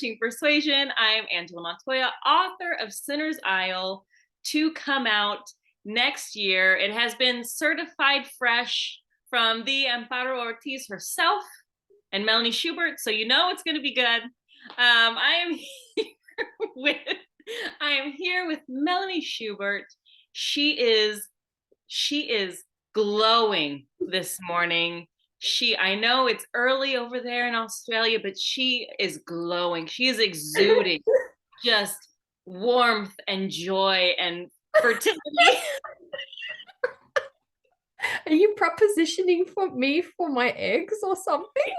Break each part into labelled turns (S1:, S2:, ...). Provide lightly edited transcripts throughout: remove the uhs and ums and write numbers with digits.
S1: Publishing Persuasion. I'm Angela Montoya, author of Sinner's Isle, to come out next year. It has been certified fresh from the Amparo Ortiz herself and Melanie Schubert, so you know it's going to be good. I am here with Melanie Schubert. She is glowing this morning. I know it's early over there in Australia, but she is glowing. She is exuding just warmth and joy and fertility.
S2: Are you propositioning for me for my eggs or something?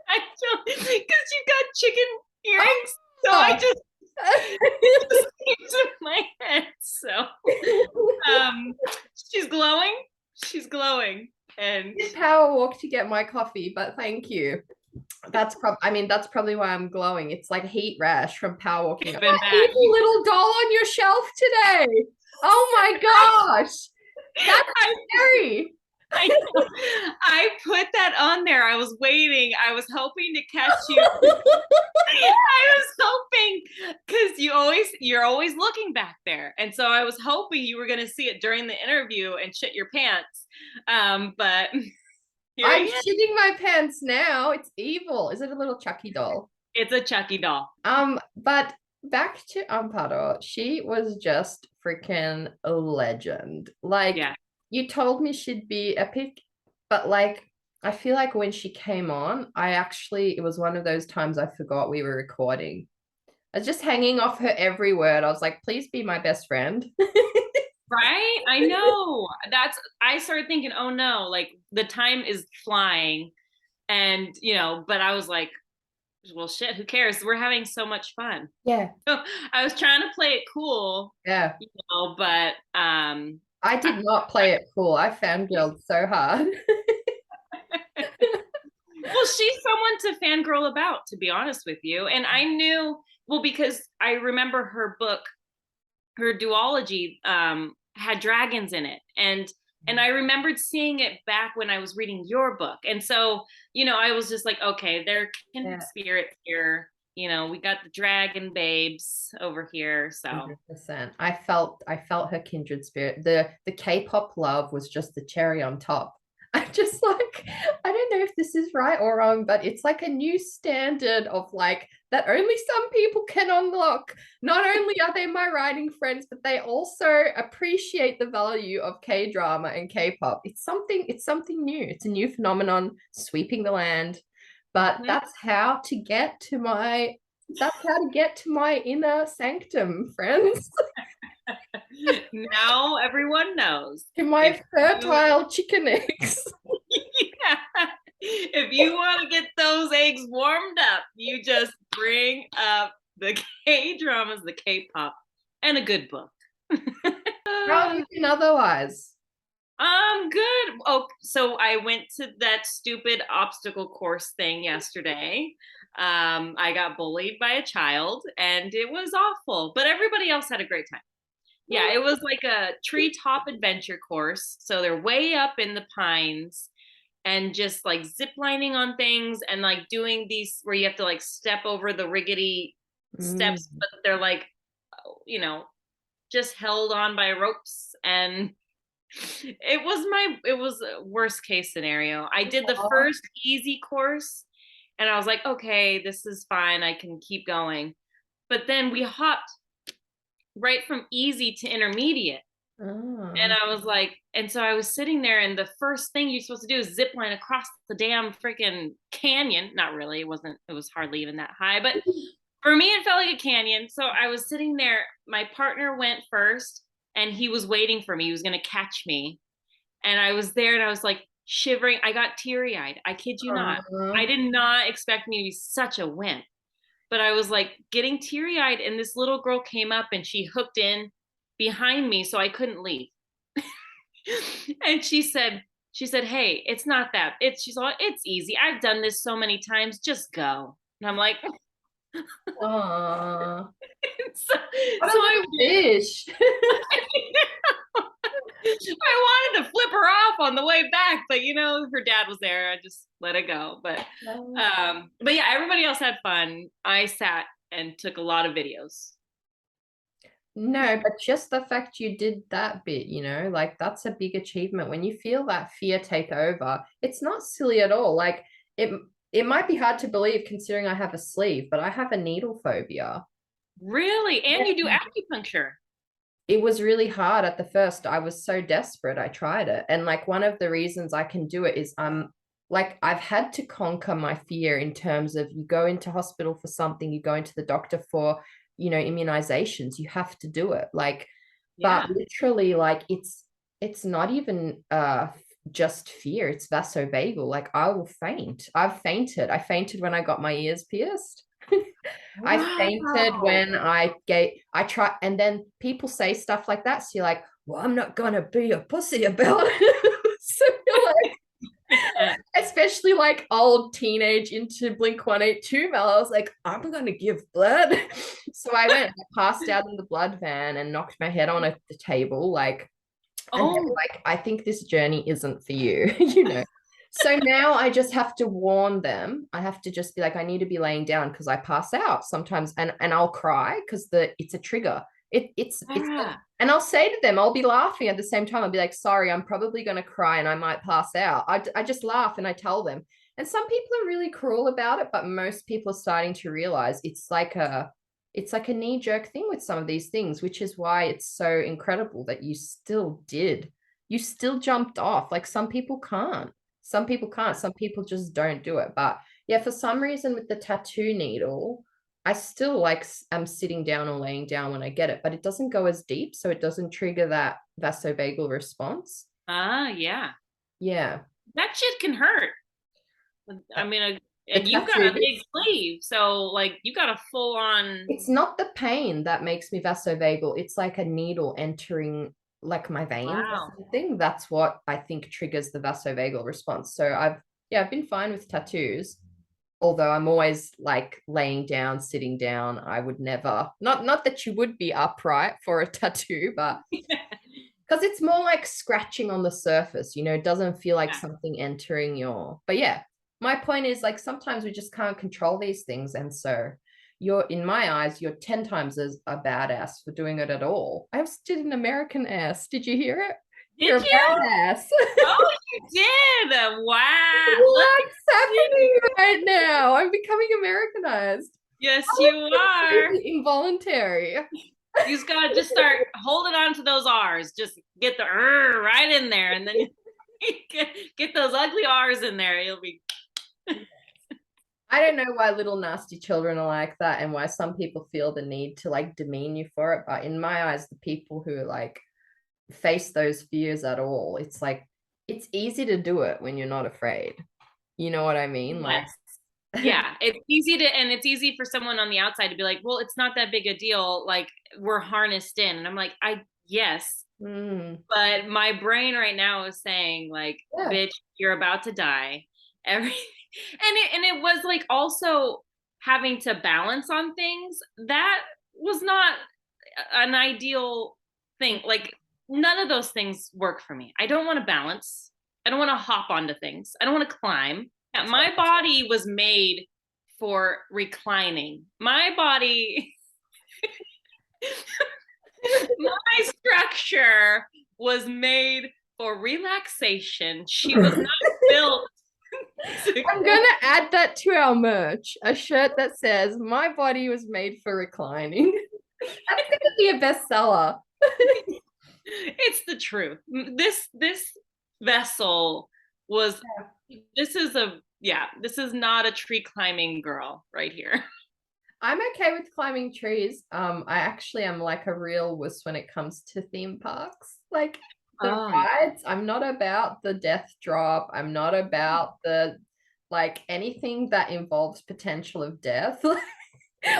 S1: I don't, because you got chicken earrings, so I just came to my head. So she's glowing. She's glowing. And
S2: power walk to get my coffee, but thank you. That's probably why I'm glowing. It's like heat rash from power walking. A little doll on your shelf today. Oh my gosh. That's scary.
S1: I put that on there. I was waiting. I was hoping to catch you. I was hoping, because you're always looking back there. And so I was hoping you were going to see it during the interview and shit your pants. But
S2: I'm shitting my pants now. It's evil. Is it a little Chucky doll?
S1: It's a Chucky doll.
S2: But back to Amparo. She was just freaking a legend. Like, yeah. You told me she'd be epic, but like, I feel like when she came on, it was one of those times I forgot we were recording. I was just hanging off her every word. I was like, please be my best friend.
S1: Right? I know. I started thinking, oh no, like the time is flying. And, but I was like, well, shit, who cares? We're having so much fun.
S2: Yeah.
S1: So I was trying to play it cool.
S2: Yeah.
S1: But
S2: I did not play it cool. I fangirled so hard.
S1: Well, she's someone to fangirl about, to be honest with you. And I knew, because I remember her book, her duology had dragons in it. And I remembered seeing it back when I was reading your book. And so, I was just like, okay, there are kindred spirits here. We got the dragon babes over here. So
S2: 100%. I felt her kindred spirit. The K-pop love was just the cherry on top. I just like, I don't know if this is right or wrong, but it's like a new standard of like that only some people can unlock. Not only are they my writing friends, but they also appreciate the value of K-drama and K-pop. It's something new. It's a new phenomenon sweeping the land. But that's how to get to my inner sanctum, friends.
S1: Now everyone knows.
S2: To my fertile chicken eggs.
S1: Yeah. If you want to get those eggs warmed up, you just bring up the K-dramas, the K-pop, and a good book.
S2: How have you been otherwise?
S1: Good. Oh, so I went to that stupid obstacle course thing yesterday. I got bullied by a child and it was awful, but everybody else had a great time. Yeah, it was like a treetop adventure course. So they're way up in the pines and just like zip lining on things and like doing these where you have to like step over the rickety steps, but they're like, just held on by ropes. And it was a worst case scenario. I did the first easy course and I was like, okay, this is fine. I can keep going. But then we hopped right from easy to intermediate. And I was like, and so I was sitting there and the first thing you're supposed to do is zip line across the damn freaking canyon. Not really. It was hardly even that high, but for me, it felt like a canyon. So I was sitting there. My partner went first and he was waiting for me. He was going to catch me. And I was there and I was like shivering. I got teary eyed. I kid you not. I did not expect me to be such a wimp. But I was like getting teary eyed and this little girl came up and she hooked in behind me so I couldn't leave. And she said, hey, it's not that. She's all, it's easy. I've done this so many times. Just go. And I'm like,
S2: Aww.
S1: so I wish. I wanted to flip her off on the way back, but her dad was there. I just let it go. But yeah, everybody else had fun. I sat and took a lot of videos.
S2: No, but just the fact you did that bit, like that's a big achievement. When you feel that fear take over, it's not silly at all. Like it might be hard to believe considering I have a sleeve, but I have a needle phobia.
S1: Really? And you do acupuncture.
S2: It was really hard at the first. I was so desperate. I tried it. And like one of the reasons I can do it is like I've had to conquer my fear in terms of you go into hospital for something, you go into the doctor for, immunizations, you have to do it. Like,
S1: Yeah.
S2: but literally like it's not even just fear, it's vasovagal. Like I will faint. I've fainted. I fainted when I got my ears pierced. I fainted
S1: Wow.
S2: when I try, and then people say stuff like that. So you're like, well, I'm not gonna be a pussy about it. So you're like, especially like old teenage into Blink 182 Mel. I was like, I'm gonna give blood. So I went, I passed out in the blood van and knocked my head on the table, like, and they were
S1: Oh,
S2: like, I think this journey isn't for you. So now I just have to warn them. I have to just be like, I need to be laying down because I pass out sometimes, and I'll cry because it's a trigger. It's
S1: yeah.
S2: and I'll say to them, I'll be laughing at the same time. I'll be like, sorry, I'm probably going to cry and I might pass out. I just laugh and I tell them. And some people are really cruel about it, but most people are starting to realize it's like a knee-jerk thing with some of these things, which is why it's so incredible that you still did. You still jumped off. Like some people can't. Some people can't. Some people just don't do it. But yeah, for some reason with the tattoo needle, I still like am sitting down or laying down when I get it, but it doesn't go as deep, so it doesn't trigger that vasovagal response.
S1: Yeah.
S2: Yeah.
S1: That shit can hurt. I mean,
S2: The
S1: and you've got
S2: tattoo
S1: a big sleeve, so like you got a full on.
S2: it's not the pain that makes me vasovagal. It's like a needle entering like my veins or
S1: Wow.
S2: something. That's what I think triggers the vasovagal response. So I've been fine with tattoos. Although I'm always like laying down, sitting down. I would never, not that you would be upright for a tattoo, but because it's more like scratching on the surface, it doesn't feel like
S1: Yeah.
S2: something entering but yeah, my point is like sometimes we just can't control these things. And so in my eyes, you're 10 times as a badass for doing it at all. I just did an American ass. Did you hear it? You're
S1: Did
S2: a
S1: you?
S2: badass.
S1: Oh, you did. Wow. Look
S2: What's
S1: at
S2: happening
S1: you.
S2: right now? I'm becoming Americanized.
S1: Yes, you are.
S2: Involuntary.
S1: You just gotta just start holding on to those R's. Just get the right in there, and then get those ugly R's in there. You'll be.
S2: I don't know why little nasty children are like that and why some people feel the need to like demean you for it. But in my eyes, the people who like face those fears at all, it's like it's easy to do it when you're not afraid. You know what I mean? Like,
S1: Yes. Yeah, it's easy for someone on the outside to be like, well, it's not that big a deal. Like we're harnessed in, and I'm like, yes, but my brain right now is saying like,
S2: yeah.
S1: bitch, you're about to die. Every and it was like also having to balance on things that was not an ideal thing. Like none of those things work for me. I don't want to balance. I don't want to hop onto things. I don't want to climb. Yeah, my body was made for reclining. My body, my structure was made for relaxation. She was not built.
S2: I'm gonna add that to our merch. A shirt that says "My body was made for reclining." That's gonna be a bestseller.
S1: It's the truth. This vessel was. This is This is not a tree climbing girl right here.
S2: I'm okay with climbing trees. I actually am like a real wuss when it comes to theme parks. Like the rides, I'm not about the death drop. I'm not about the like anything that involves potential of death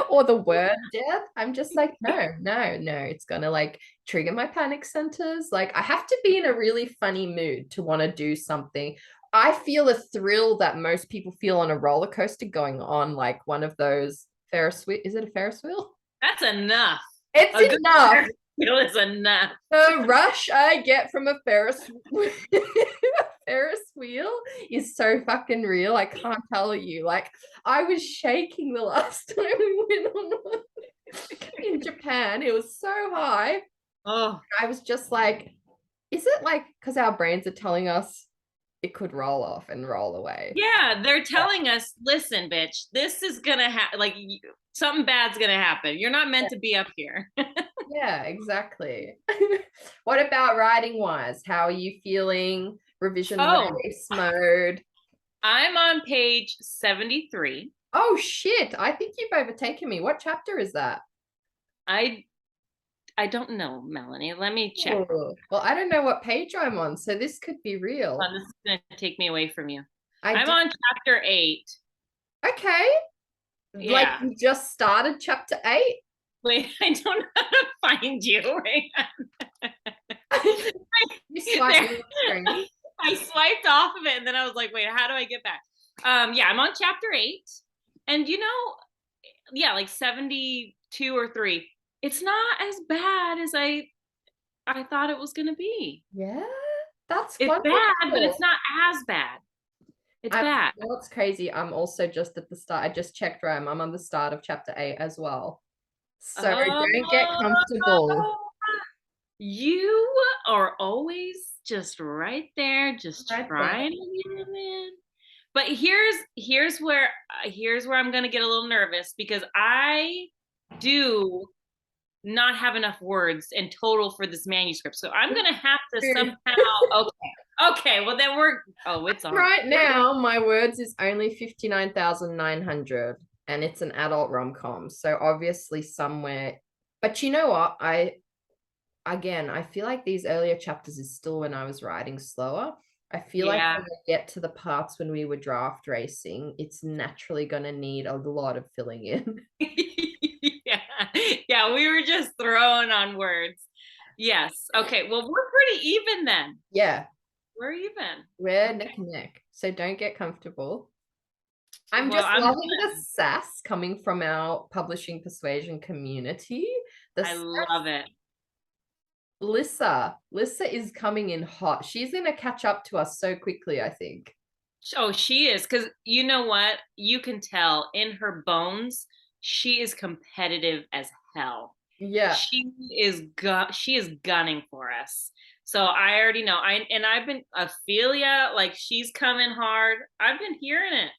S2: or the word death. I'm just like, no, no, no. It's gonna like trigger my panic centers. Like I have to be in a really funny mood to want to do something. I feel a thrill that most people feel on a roller coaster going on like one of those Ferris wheel. Is it a Ferris wheel?
S1: That's enough.
S2: It's enough.
S1: wheel is enough.
S2: The rush I get from a Ferris Ferris wheel is so fucking real. I can't tell you. Like, I was shaking the last time we went on one in Japan. It was so high.
S1: Oh,
S2: I was just like, is it like because our brains are telling us it could roll off and roll away?
S1: yeah, they're telling us, listen, bitch, this is gonna happen. Like, something bad's gonna happen. You're not meant to be up here.
S2: Yeah, exactly. What about writing wise? How are you feeling? Revision
S1: Oh,
S2: race mode.
S1: I'm on page 73.
S2: Oh shit, I think you've overtaken me. What chapter is that?
S1: I I don't know, Melanie. Let me check.
S2: Oh, well, I don't know what page I'm on, so this could be real.
S1: This is gonna take me away from you.
S2: I
S1: I'm
S2: did.
S1: on chapter 8.
S2: Okay. Like
S1: Yeah.
S2: you just started chapter 8?
S1: Wait, I don't know how to find you. Wait.
S2: You swiped
S1: There.
S2: me screen.
S1: I swiped off of it and then I was like, wait, how do I get back? Yeah, I'm on chapter 8. And yeah, like 72 or 3. It's not as bad as I thought it was gonna be.
S2: Yeah, that's
S1: It's bad, but it's
S2: wonderful.
S1: not as bad. It's bad.
S2: You know what's crazy? I'm also just at the start. I just checked where I'm on the start of chapter 8 as well. So don't get comfortable.
S1: Oh, you are always just right there, just
S2: Right there.
S1: trying to get them in. But here's where I'm gonna get a little nervous because I do not have enough words in total for this manuscript. So I'm gonna have to somehow. Okay. Well, then it's on.
S2: Right now, my words is only 59,900 and it's an adult rom-com. So obviously somewhere, but you know what? I feel like these earlier chapters is still when I was writing slower. I feel like
S1: Yeah.
S2: when I get to the parts when we were draft racing, it's naturally going to need a lot of filling in.
S1: Yeah. Yeah, we were just throwing on words. Yes. Okay. Well, we're pretty even then.
S2: Yeah,
S1: We're even.
S2: we're
S1: Okay.
S2: neck and neck. So don't get comfortable. I'm
S1: Well,
S2: just loving the sass coming from our Publishing Persuasion community.
S1: I love it.
S2: Lissa is coming in hot. She's going to catch up to us so quickly, I think.
S1: Oh, she is. Because you know what? You can tell in her bones, she is competitive as hell.
S2: Yeah.
S1: She is gunning for us. So I already know. I've been Ophelia, like she's coming hard. I've been hearing it.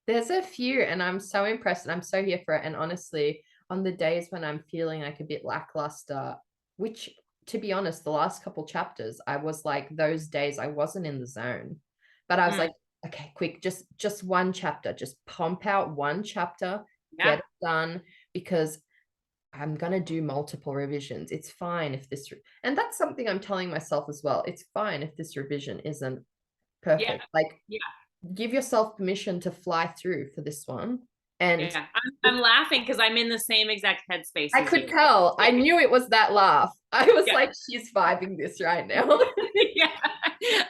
S2: There's a few, and I'm so impressed, and I'm so here for it. And honestly, on the days when I'm feeling like a bit lackluster, which to be honest, the last couple chapters, I was like those days I wasn't in the zone. But I was like, okay, quick, just one chapter, just pump out one chapter, get it done, because I'm gonna do multiple revisions. It's fine if this, and that's something I'm telling myself as well. It's fine if this revision isn't perfect. Like, give yourself permission to fly through for this one. And
S1: yeah, I'm laughing because I'm in the same exact headspace.
S2: I could tell. I knew it was that laugh. I was like, she's vibing this right now.
S1: Yeah,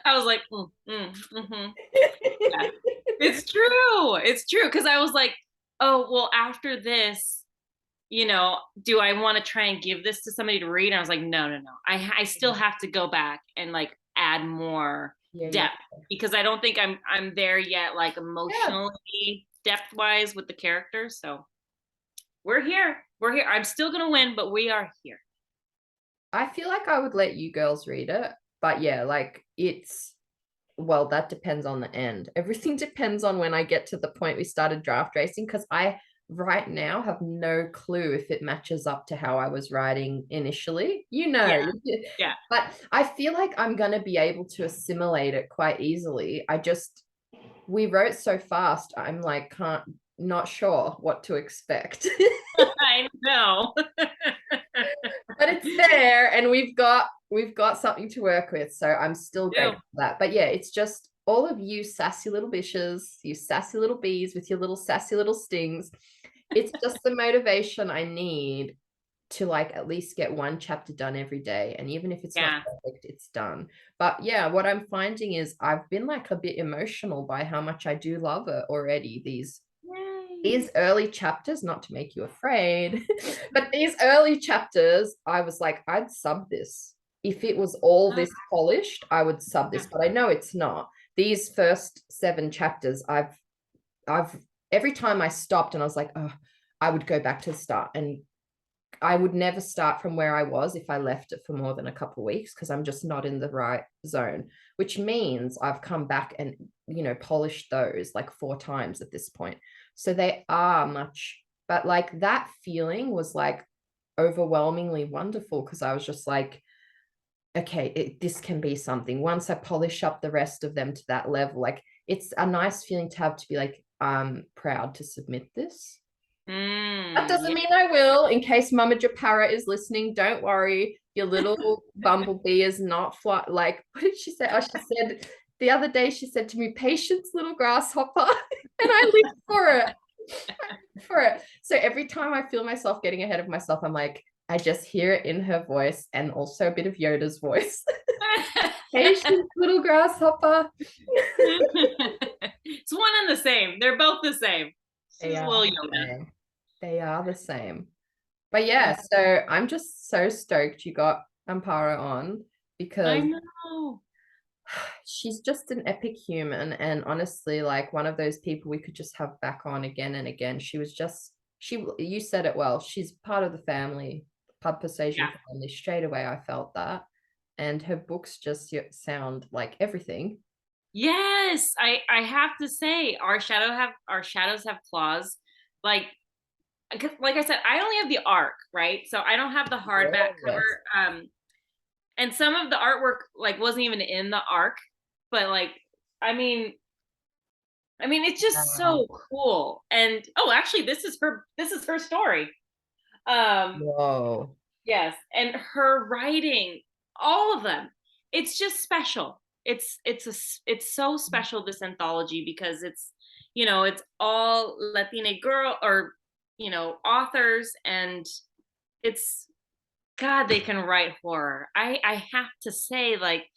S1: I was like, yeah. It's true. It's true because I was like, oh well, after this, do I want to try and give this to somebody to read? And I was like, no. I still have to go back and like add more depth because I don't think I'm there yet, like emotionally depth wise with the characters. So we're here. I'm still gonna win, but we are here.
S2: I feel like I would let you girls read it, but yeah, like well, that depends on the end. Everything depends on when I get to the point we started draft racing, because I right now have no clue if it matches up to how I was writing initially. Yeah. But I feel like I'm going to be able to assimilate it quite easily. We wrote so fast. I'm like, not sure what to expect.
S1: I know.
S2: But it's there and we've got something to work with. So I'm still grateful for that. But yeah, it's just all of you sassy little bitches, you sassy little bees with your little sassy little stings. It's just the motivation I need to like at least get one chapter done every day. And even if it's not perfect, it's done. But yeah, what I'm finding is I've been like a bit emotional by how much I do love it already. These these early chapters, not to make you afraid, but these early chapters, I was like, I'd sub this. If it was all this polished, I would sub this, but I know it's not. These first 7 chapters, I've every time I stopped and I was like, oh, I would go back to the start, and I would never start from where I was if I left it for more than a couple of weeks, because I'm just not in the right zone, which means I've come back and, polished those like 4 times at this point. So they are much, but like that feeling was like overwhelmingly wonderful, because I was just like, okay, this can be something. Once I polish up the rest of them to that level, like it's a nice feeling to have, to be like, I'm proud to submit this. That doesn't mean I will. In case Mama Japara is listening, don't worry. Your little bumblebee is not fly. Like, what did she say? Oh, she said the other day, she said to me, patience, little grasshopper. And I live for it. So every time I feel myself getting ahead of myself, I'm like, I just hear it in her voice, and also a bit of Yoda's voice. Patience, little grasshopper.
S1: It's one and the same. They're both the same.
S2: They are the same. But yeah, so I'm just so stoked you got Amparo on, because I know she's just an epic human, and honestly, like one of those people we could just have back on again and again. You said it well. She's part of the family, Pub Persuasion family. Straight away, I felt that, and her books just sound like everything.
S1: Yes, I have to say, our shadows have claws. Like I said, I only have the ARC, right? So I don't have the hardback cover. And some of the artwork like wasn't even in the ARC, but like, I mean, it's just so cool. And actually, this is her story.
S2: Whoa.
S1: Yes, and her writing, all of them, it's just special. It's so special, this anthology, because it's it's all Latina girl or authors, and it's, God, they can write horror. I have to say, like,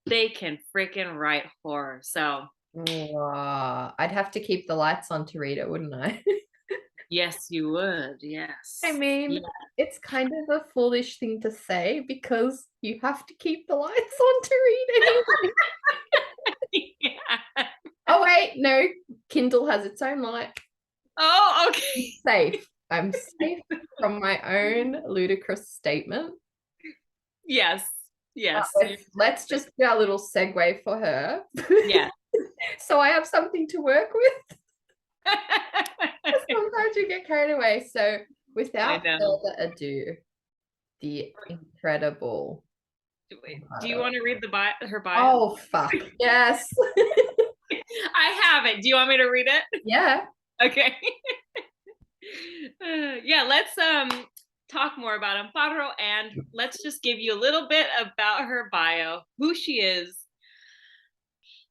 S1: they can freaking write horror. So
S2: I'd have to keep the lights on to read it, wouldn't I?
S1: Yes, you would. Yes.
S2: I mean, it's kind of a foolish thing to say, because you have to keep the lights on to read anyway. Oh wait, no, Kindle has its own light.
S1: Oh, okay.
S2: Safe. I'm safe from my own ludicrous statement.
S1: Yes.
S2: Let's just do a little segue for her.
S1: Yeah.
S2: So I have something to work with. Sometimes you get carried away. So without further ado, the incredible.
S1: Do you want to read her bio?
S2: Oh, fuck. Yes.
S1: I have it. Do you want me to read it?
S2: Yeah.
S1: Okay. Let's talk more about Amparo, and let's just give you a little bit about her bio, who she is.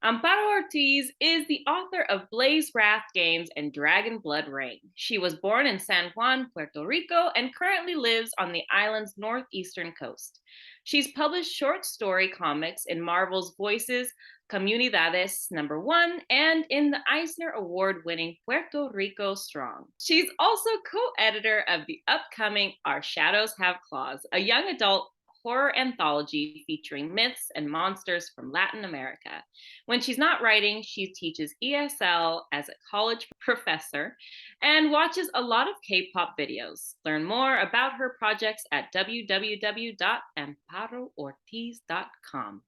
S1: Amparo Ortiz is the author of Blaze Wrath Games and Dragon Blood Rain. She was born in San Juan, Puerto Rico, and currently lives on the island's northeastern coast. She's published short story comics in Marvel's Voices, Comunidades #1, and in the Eisner Award-winning Puerto Rico Strong. She's also co-editor of the upcoming Our Shadows Have Claws, a young adult horror anthology featuring myths and monsters from Latin America. When she's not writing, she teaches ESL as a college professor and watches a lot of K-pop videos. Learn more about her projects at www.amparoortiz.com.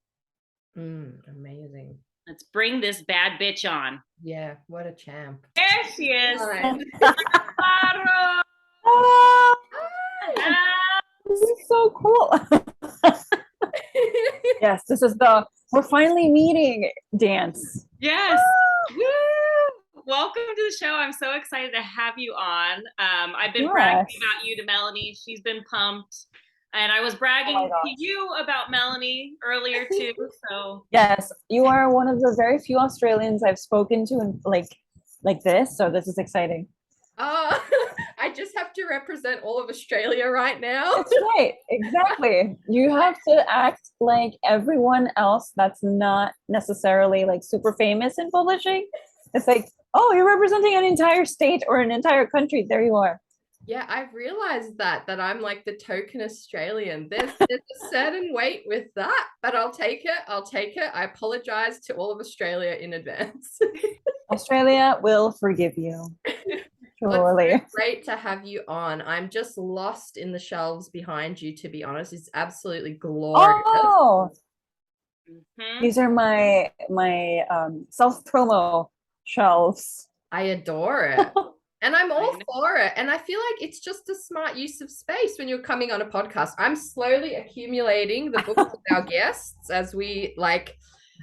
S2: Amazing.
S1: Let's bring this bad bitch on.
S2: Yeah, what a champ.
S1: There she is.
S3: Amparo! Oh, this is so cool. Yes, this is we're finally meeting dance.
S1: Yes. Woo! Welcome to the show. I'm so excited to have you on. I've been bragging about you to Melanie. She's been pumped. And I was bragging to you about Melanie earlier too. So
S3: yes, you are one of the very few Australians I've spoken to in like this. So this is exciting.
S2: I just have to represent all of Australia right now.
S3: That's right. Exactly. You have to act like everyone else that's not necessarily like super famous in publishing. It's like, oh, you're representing an entire state or an entire country. There you are.
S2: Yeah, I've realized that I'm like the token Australian. There's a certain weight with that, but I'll take it. I'll take it. I apologize to all of Australia in advance.
S3: Australia will forgive you.
S2: Well,
S3: Surely.
S2: it's so great to have you on. I'm just lost in the shelves behind you, to be honest. It's absolutely glorious.
S3: Oh,
S1: Mhm.
S3: these are my self promo shelves.
S2: I adore it. And I'm all for it. And I feel like it's just a smart use of space when you're coming on a podcast. I'm slowly accumulating the books of our guests as we like.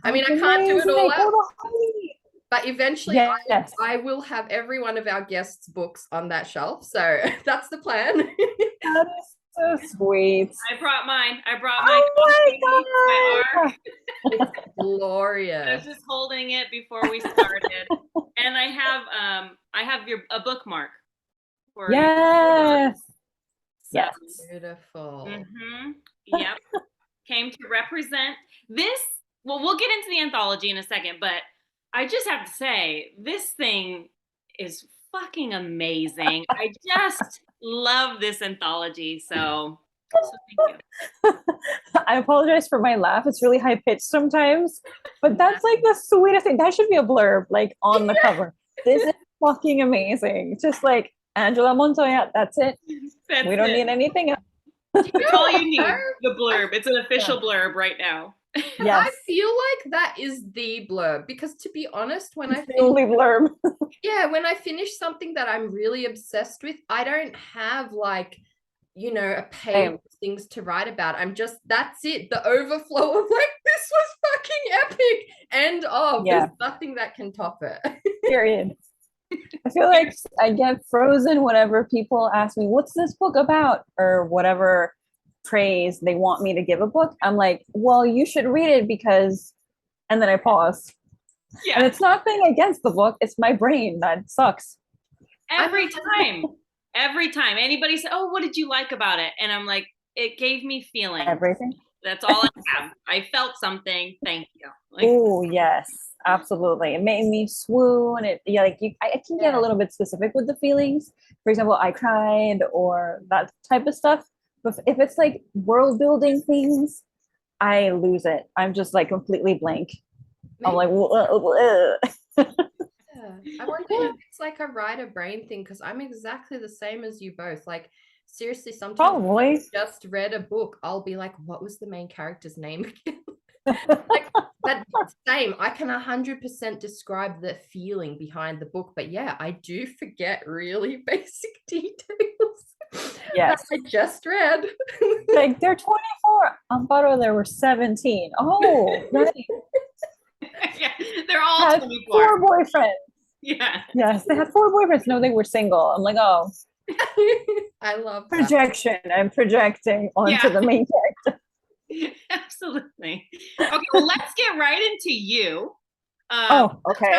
S2: I mean, I can't do it all out, but eventually
S3: yes.
S2: I will have every one of our guests' books on that shelf. So that's the plan.
S3: That is so sweet.
S1: I brought mine.
S3: Oh my God.
S2: It's
S1: I
S2: glorious.
S1: was just holding it before we started, and I have a bookmark. For
S3: Yes.
S1: you.
S3: Yes.
S2: Beautiful.
S1: Yep. Came to represent this. Well, we'll get into the anthology in a second, but I just have to say, this thing is fucking amazing. I just love this anthology. So thank you.
S3: I apologize for my laugh. It's really high pitched sometimes, but that's like the sweetest thing. That should be a blurb, like on the cover. This is fucking amazing. Just like Angela Montoya. That's it. We don't need anything else.
S1: That's all you need. The blurb. It's an official blurb right now.
S2: Yes. I feel like that is the blurb because, to be honest, when I
S3: only blurb.
S2: when I finish something that I'm really obsessed with, I don't have like, you know, a page of things to write about. I'm just, that's it. The overflow of like, this was fucking epic. End of. There's nothing that can top it.
S3: Period. I feel like I get frozen whenever people ask me, what's this book about? Or whatever praise they want me to give a book. I'm like, well, you should read it because, and then I pause. Yeah. And it's nothing against the book. It's my brain that sucks.
S1: Every time anybody says, oh, what did you like about it? And I'm like, it gave me feeling.
S3: Everything.
S1: That's all I have. I felt something. Thank you.
S3: Like, oh, yes, absolutely. It made me swoon. I can get a little bit specific with the feelings. For example, I cried or that type of stuff. But if it's like world building things, I lose it. I'm just like completely blank. I'm like,
S2: I wonder if it's like a writer brain thing because I'm exactly the same as you both. Like, seriously, sometimes when I just read a book, I'll be like, what was the main character's name again? Like that same. I can 100% describe the feeling behind the book, but yeah, I do forget really basic details.
S3: Yes,
S2: I just read.
S3: Like they're 24. Amparo, there were 17. Oh, right.
S1: Yeah, they're all
S3: 24. 4 boyfriends.
S1: Yeah.
S3: Yes, they had 4 boyfriends. No, they were single. I'm like, oh.
S2: I love
S3: projection. I'm projecting onto the main character.
S1: Absolutely. Okay, well, let's get right into you.
S3: Okay.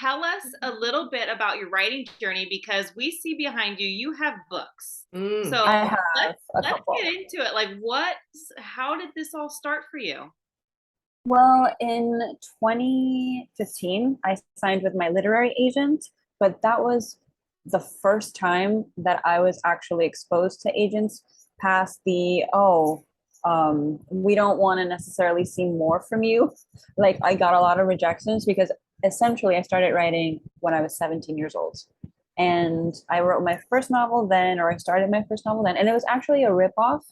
S1: Tell us a little bit about your writing journey because we see behind you, you have books. So let's get into it. Like how did this all start for you?
S3: Well, in 2015, I signed with my literary agent, but that was the first time that I was actually exposed to agents past the, we don't want to necessarily see more from you. Like I got a lot of rejections because essentially I started writing when I was 17 years old. And I wrote my first novel then, or I started my first novel then. And it was actually a ripoff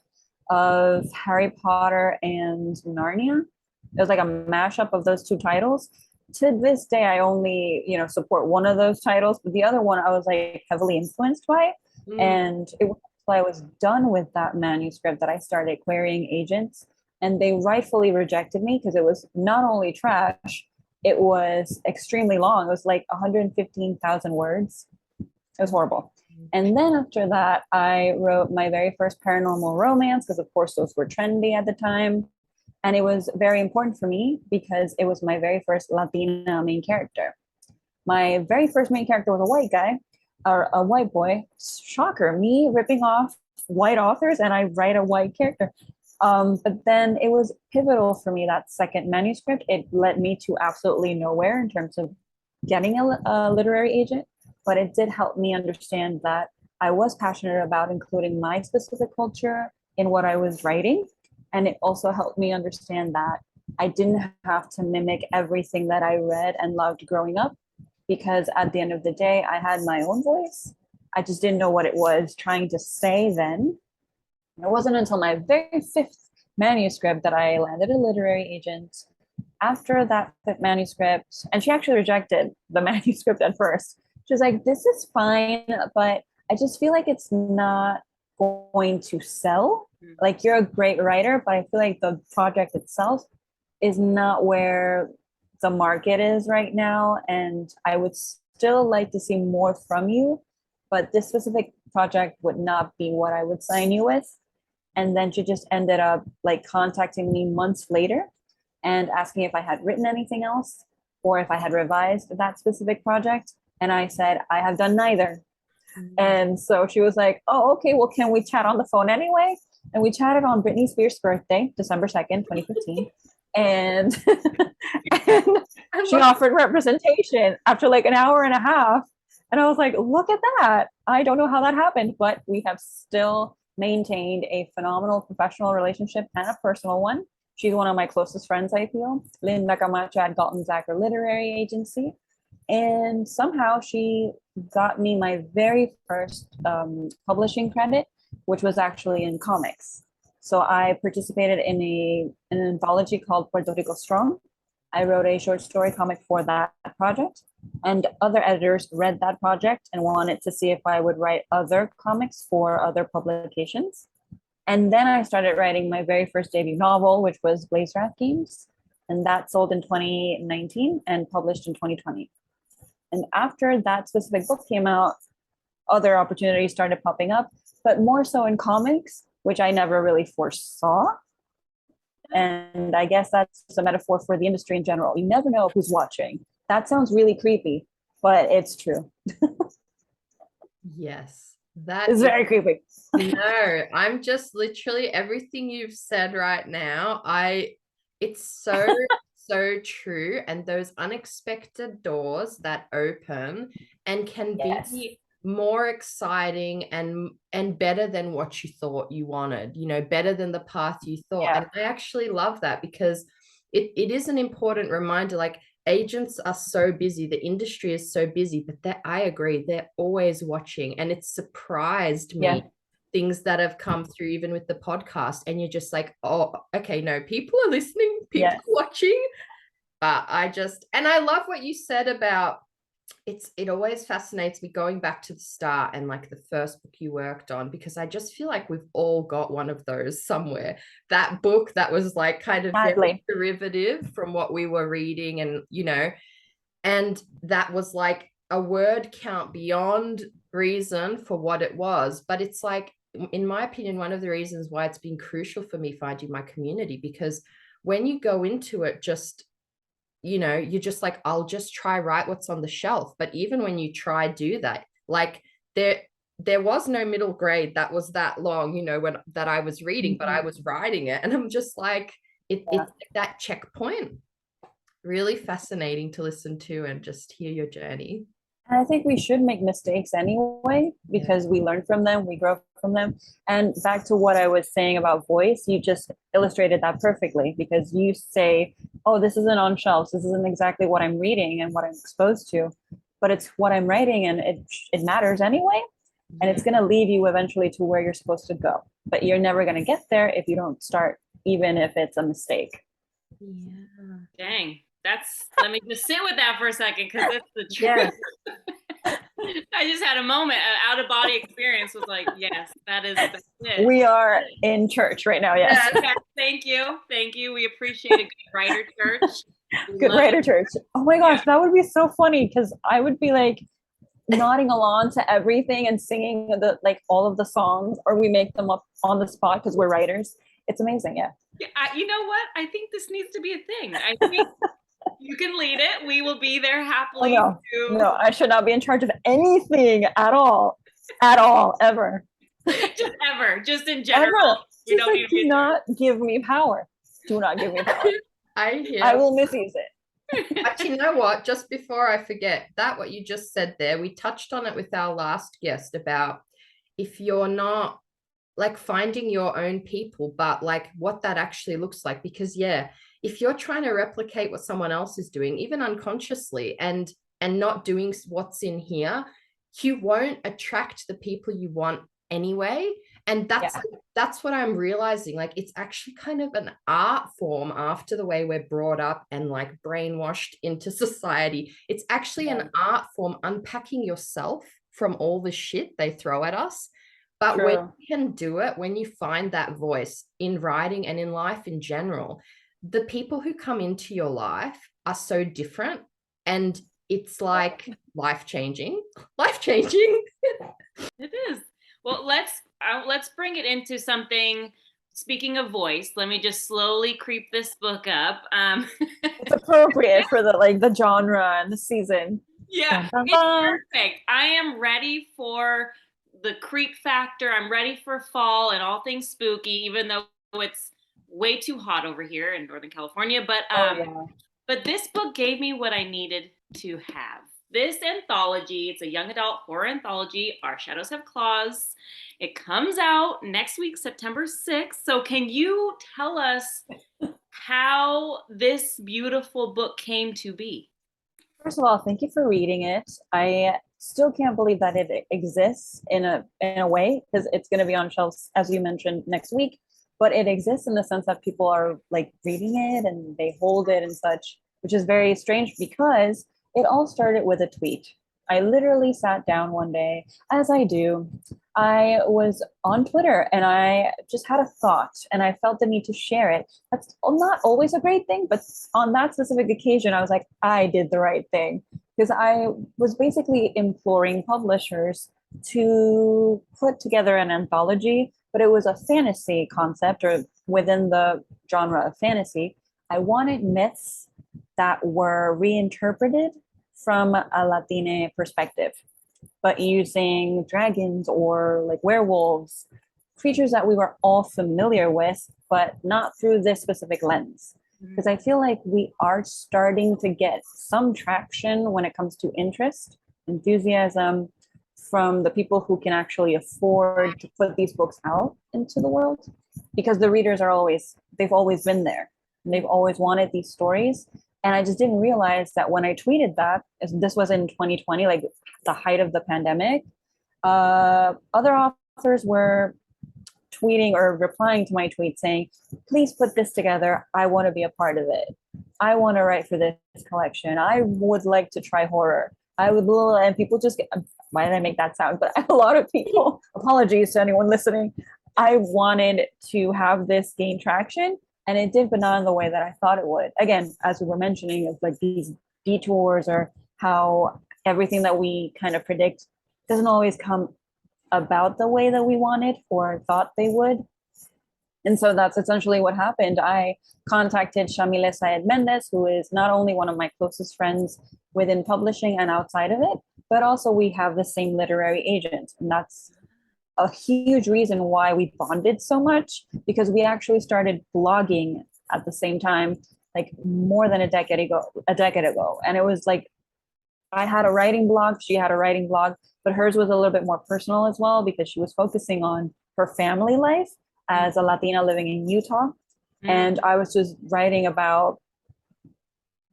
S3: of Harry Potter and Narnia. It was like a mashup of those 2 titles. To this day, I only, support one of those titles, but the other one I was like heavily influenced by. And it was until I was done with that manuscript that I started querying agents, and they rightfully rejected me because it was not only trash, it was extremely long. It was like 115,000 words. It was horrible. And then after that, I wrote my very first paranormal romance because, of course, those were trendy at the time. And it was very important for me because it was my very first Latina main character. My very first main character was a white guy, or a white boy. Shocker, me ripping off white authors and I write a white character. But then it was pivotal for me, that second manuscript. It led me to absolutely nowhere in terms of getting a literary agent, but it did help me understand that I was passionate about including my specific culture in what I was writing. And it also helped me understand that I didn't have to mimic everything that I read and loved growing up, because at the end of the day, I had my own voice. I just didn't know what it was trying to say then. It wasn't until my very fifth manuscript that I landed a literary agent. After that fifth manuscript, and she actually rejected the manuscript at first. She was like, "This is fine, but I just feel like it's not going to sell. Like, you're a great writer, but I feel like the project itself is not where the market is right now. And I would still like to see more from you, but this specific project would not be what I would sign you with." And then she just ended up like contacting me months later and asking if I had written anything else or if I had revised that specific project. And I said, I have done neither. And so she was like, "Oh, okay, well, can we chat on the phone anyway?" And we chatted on Britney Spears' birthday, December 2nd, 2015. And, and she offered representation after like an hour and a half. And I was like, look at that. I don't know how that happened, but we have still maintained a phenomenal professional relationship and a personal one. She's one of my closest friends, I feel. Linda Camacho at Galton Zacher Literary Agency. And somehow she got me my very first publishing credit, which was actually in comics. So I participated in an anthology called Puerto Rico Strong. I wrote a short story comic for that project, and other editors read that project and wanted to see if I would write other comics for other publications. And then I started writing my very first debut novel, which was Blaze Wrath Games, and that sold in 2019 and published in 2020. And after that specific book came out, other opportunities started popping up, but more so in comics, which I never really foresaw. And I guess that's a metaphor for the industry in general. You never know who's watching. That sounds really creepy, but it's true.
S2: Yes, that
S3: is very creepy.
S2: No, I'm just literally everything you've said right now. It's so so true, and those unexpected doors that open and can be more exciting and better than what you thought you wanted, better than the path you thought. And I actually love that, because it is an important reminder. Like, agents are so busy, the industry is so busy, but I agree, they're always watching. And it's surprised me, things that have come through even with the podcast, and you're just like, oh, okay, no, people are listening, people are watching. And I love what you said about it always fascinates me going back to the start and like the first book you worked on, because I just feel like we've all got one of those somewhere. That book that was like kind of very derivative from what we were reading, and that was like a word count beyond reason for what it was. But it's like, in my opinion, one of the reasons why it's been crucial for me finding my community, because when you go into it just you're just like, I'll just try write what's on the shelf. But even when you try do that, like there was no middle grade that was that long, that I was reading, but I was writing it. And I'm just like, it's like that checkpoint. Really fascinating to listen to and just hear your journey.
S3: And I think we should make mistakes anyway, because we learn from them, we grow from them. And back to what I was saying about voice, you just illustrated that perfectly, because you say, oh, this isn't on shelves, this isn't exactly what I'm reading and what I'm exposed to, but it's what I'm writing, and it matters anyway. And it's going to lead you eventually to where you're supposed to go. But you're never going to get there if you don't start, even if it's a mistake.
S2: Yeah.
S1: Dang. Let me just sit with that for a second, because it's the truth. I just had a moment, an out-of-body experience. Was like, yes, that's it.
S3: We are in church right now. Yes.
S1: Thank you. We appreciate a good writer church.
S3: Good writer church. Oh my gosh, that would be so funny, because I would be like nodding along to everything and singing all of the songs, or we make them up on the spot because we're writers. It's amazing. Yeah.
S1: You know what? I think this needs to be a thing. I think you can lead it. We will be there happily.
S3: Oh, no, I should not be in charge of anything at all, ever.
S1: Just in general.
S3: You don't do not give me power. Do not give me power.
S2: I
S3: will misuse it.
S2: But you know what? Just before I forget, that what you just said there, we touched on it with our last guest about if you're not like finding your own people, but like what that actually looks like. Because yeah, if you're trying to replicate what someone else is doing, even unconsciously, and not doing what's in here, you won't attract the people you want anyway. And that's what I'm realizing. Like it's actually kind of an art form after the way we're brought up and like brainwashed into society. It's actually an art form unpacking yourself from all the shit they throw at us. But when
S3: True.
S2: you can do it, when you find that voice in writing and in life in general, the people who come into your life are so different. And it's like life changing, life changing.
S1: It is. Well, let's bring it into something. Speaking of voice, let me just slowly creep this book up.
S3: It's appropriate for the genre and the season.
S1: Yeah,
S3: Dun, dun,
S1: it's
S3: dun.
S1: perfect. I am ready for the creep factor. I'm ready for fall and all things spooky, even though it's way too hot over here in Northern California.
S3: Oh yeah.
S1: But this book gave me what I needed to have. This anthology, it's a young adult horror anthology, Our Shadows Have Claws. It comes out next week, September 6th. So can you tell us how this beautiful book came to be?
S3: First of all, thank you for reading it. I still can't believe that it exists in a way, because it's going to be on shelves, as you mentioned, next week. But it exists in the sense that people are like reading it and they hold it and such, which is very strange because it all started with a tweet. I literally sat down one day, as I do. I was on Twitter and I just had a thought and I felt the need to share it. That's not always a great thing, but on that specific occasion, I was like, I did the right thing, because I was basically imploring publishers to put together an anthology, but it was a fantasy concept, or within the genre of fantasy. I wanted myths that were reinterpreted from a Latina perspective, but using dragons or like werewolves, creatures that we were all familiar with, but not through this specific lens. Because I feel like we are starting to get some traction when it comes to interest, enthusiasm from the people who can actually afford to put these books out into the world. Because the readers they've always been there and they've always wanted these stories. And I just didn't realize that when I tweeted that, this was in 2020, like the height of the pandemic, other authors were tweeting or replying to my tweet saying, please put this together. I want to be a part of it. I want to write for this collection. I would like to try horror. And people just get, why did I make that sound? But a lot of people, apologies to anyone listening, I wanted to have this gain traction. And it did, but not in the way that I thought it would. Again, as we were mentioning, of like these detours, or how everything that we kind of predict doesn't always come about the way that we wanted or thought they would. And so that's essentially what happened. I contacted Shamile Syed Mendez, who is not only one of my closest friends within publishing and outside of it, but also we have the same literary agent. And that's a huge reason why we bonded so much, because we actually started blogging at the same time, like more than a decade ago. And it was like, I had a writing blog, she had a writing blog, but hers was a little bit more personal as well, because she was focusing on her family life as a Latina living in Utah. And I was just writing about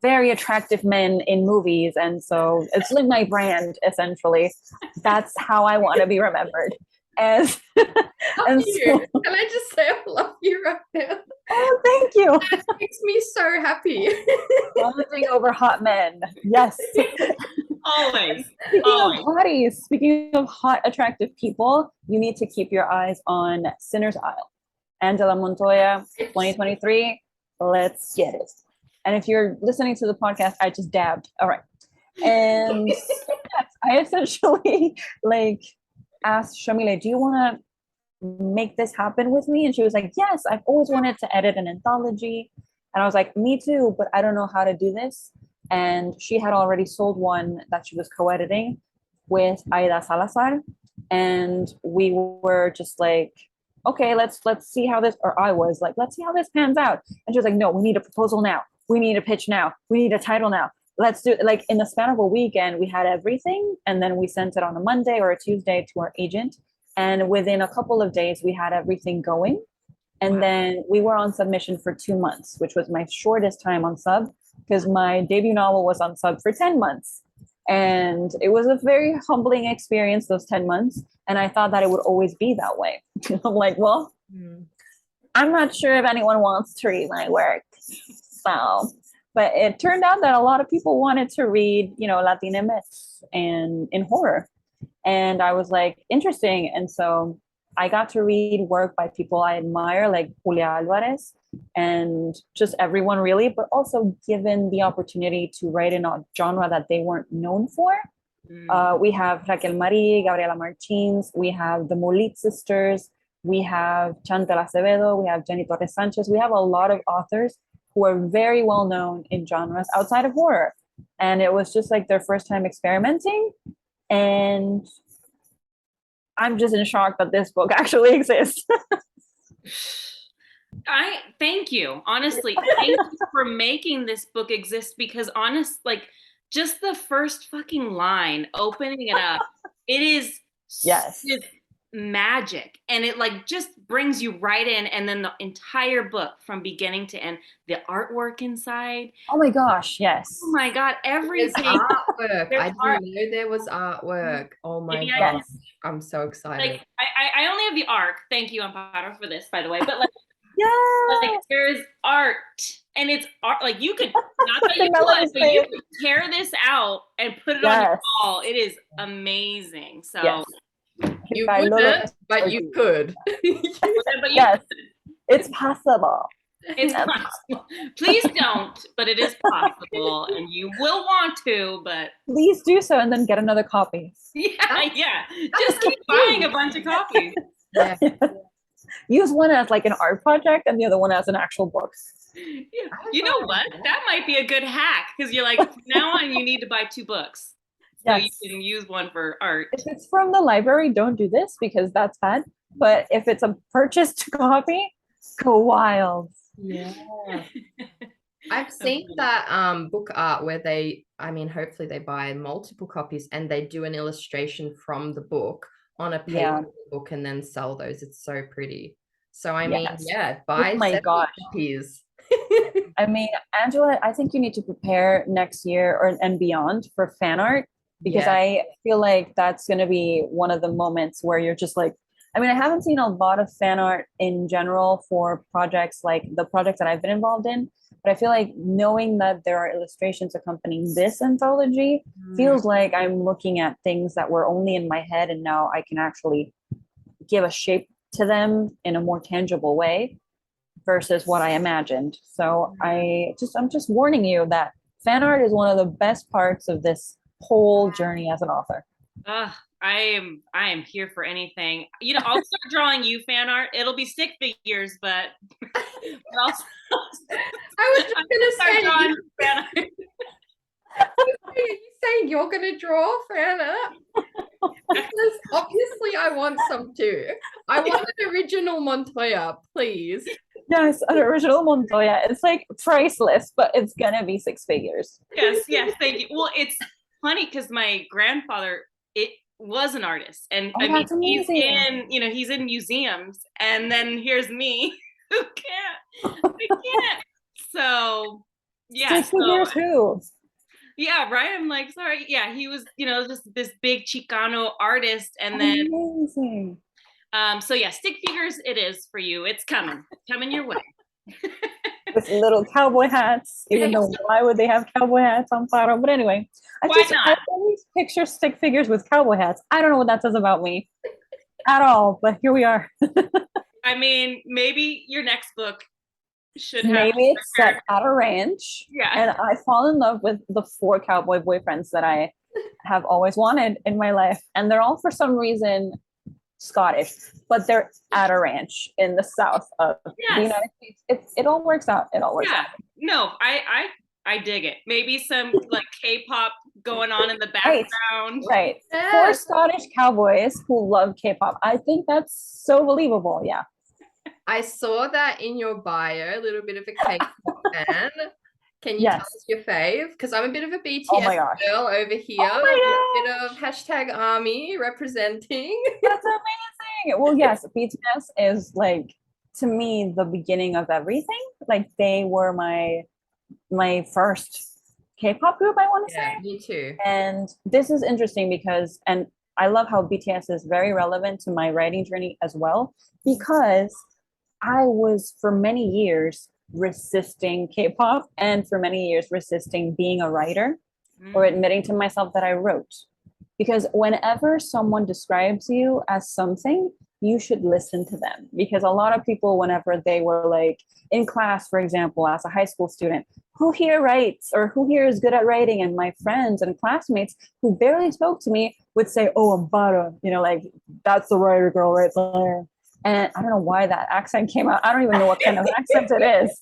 S3: very attractive men in movies. And so it's like my brand, essentially. That's how I want to be remembered. And
S2: Love you. So, can I just say I love you right now?
S3: Oh, thank you.
S2: That makes me so happy.
S3: Bonding over hot men. Yes.
S1: Always.
S3: Speaking of hotties, speaking of hot, attractive people, you need to keep your eyes on Sinner's Isle. Angela Montoya, 2023. Let's get it. And if you're listening to the podcast, I just dabbed. All right. And yes, I essentially asked Shamile, do you want to make this happen with me? And she was like, yes, I've always wanted to edit an anthology. And I was like, me too, but I don't know how to do this. And she had already sold one that she was co-editing with Aida Salazar. And we were just like, okay, let's see how this, or I was like, let's see how this pans out. And she was like, no, we need a proposal now. we need a pitch now. We need a title now. Let's do it. Like in the span of a weekend, we had everything. And then we sent it on a Monday or a Tuesday to our agent. And within a couple of days, we had everything going. And then we were on submission for 2 months, which was my shortest time on sub, because my debut novel was on sub for 10 months. And it was a very humbling experience, those 10 months. And I thought that it would always be that way. I'm like, well, I'm not sure if anyone wants to read my work. So, but it turned out that a lot of people wanted to read, Latina myths and in horror. And I was like, interesting. And so I got to read work by people I admire, like Julia Alvarez, and just everyone really, but also given the opportunity to write in a genre that they weren't known for. We have Raquel Marie, Gabriela Martins, we have the Molit sisters, we have Chantal Acevedo, we have Jenny Torres Sanchez. We have a lot of authors who are very well known in genres outside of horror. And it was just like their first time experimenting. And I'm just in shock that this book actually exists.
S1: I thank you. Honestly, thank you for making this book exist, because just the first fucking line, opening it up, it is it's magic. And it just brings you right in. And then the entire book from beginning to end, the artwork inside.
S3: Oh my gosh, yes.
S1: Oh my God, everything.
S2: Artwork. I didn't know there was artwork. Oh my God. I'm so excited.
S1: I only have the arc. Thank you, Amparo, for this, by the way. But
S3: yeah,
S1: there's art, and it's art. You could not that you would, but you could tear this out and put it on your wall. It is amazing. So
S2: you wouldn't, but you could.
S3: Yes, it's possible.
S1: It's possible. Please don't, but it is possible, and you will want to, but
S3: please do so, and then get another copy.
S1: Yeah. Just keep buying a bunch of copies.
S2: Yeah.
S3: Use one as an art project, and the other one as an actual book.
S1: Yeah. You know what? That might be a good hack, because you're from now on, you need to buy 2 books. So you can use one for art.
S3: If it's from the library, don't do this, because that's bad. But if it's a purchased copy, go wild.
S2: Yeah. I've seen that book art where hopefully they buy multiple copies and they do an illustration from the book on a paper book and then sell those. It's so pretty. So buy 7 copies.
S3: Angela, I think you need to prepare next year and beyond for fan art, because I feel like that's going to be one of the moments where you're just I haven't seen a lot of fan art in general for projects like the projects that I've been involved in, but I feel like knowing that there are illustrations accompanying this anthology feels like I'm looking at things that were only in my head, and now I can actually give a shape to them in a more tangible way versus what I imagined. So I'm just warning you that fan art is one of the best parts of this whole journey as an author.
S1: I am here for anything. I'll start drawing you fan art. It'll be stick figures, but I
S2: was just gonna say drawing fan art. Are you saying you're gonna draw fan art? Because obviously I want some too. I want an original Montoya, please.
S3: Yes, an original Montoya. It's priceless, but it's gonna be 6 figures.
S1: Yes, thank you. Well, it's funny because my grandfather was an artist, and he's in museums, and then here's me who can't. So
S3: figures who?
S1: Yeah, right. I'm sorry. Yeah, he was just this big Chicano artist, and then
S3: amazing.
S1: Stick figures it is for you. It's coming your way.
S3: With little cowboy hats, even though why would they have cowboy hats on Faro? But anyway, I always picture stick figures with cowboy hats. I don't know what that says about me at all, but here we are.
S1: Maybe your next book should
S3: maybe it's set at a ranch.
S1: Yeah.
S3: And I fall in love with the 4 cowboy boyfriends that I have always wanted in my life. And they're all for some reason Scottish, but they're at a ranch in the south of the United States. It all works out. It all works out.
S1: No, I dig it. Maybe some K-pop going on in the background.
S3: Right. 4 Scottish cowboys who love K-pop. I think that's so believable. Yeah.
S2: I saw that in your bio, a little bit of a K-pop fan. Can you tell
S3: Yes.
S2: us your fave? Because I'm a bit of a
S3: Oh my
S2: BTS
S3: gosh.
S2: girl over here.
S3: Oh
S2: A bit of hashtag army representing.
S3: That's amazing. Well, yes, BTS is like, to me, the beginning of everything. Like they were my first K-pop group, I want to
S2: Yeah,
S3: say.
S2: me too.
S3: And this is interesting because, and I love how BTS is very relevant to my writing journey as well, because I was for many years resisting K-pop and for many years resisting being a writer or admitting to myself that I wrote. Because whenever someone describes you as something, you should listen to them. Because a lot of people, whenever they were like in class, for example, as a high school student, who here writes or who here is good at writing? And my friends and classmates who barely spoke to me would say, oh, Amparo, you know, like that's the writer girl right there. And I don't know why that accent came out. I don't even know what kind of accent it is.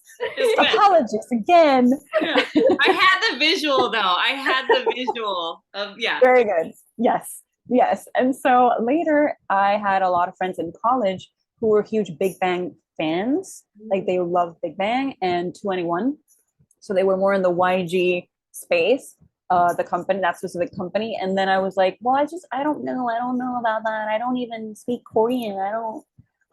S3: Apologies again.
S1: I had the visual though. I had the visual of, yeah.
S3: Very good. Yes. Yes. And so later, I had a lot of friends in college who were huge Big Bang fans. Like they loved Big Bang and 2NE1. So they were more in the YG space, the company, that specific company. And then I was like, well, I don't know. I don't know about that. I don't even speak Korean.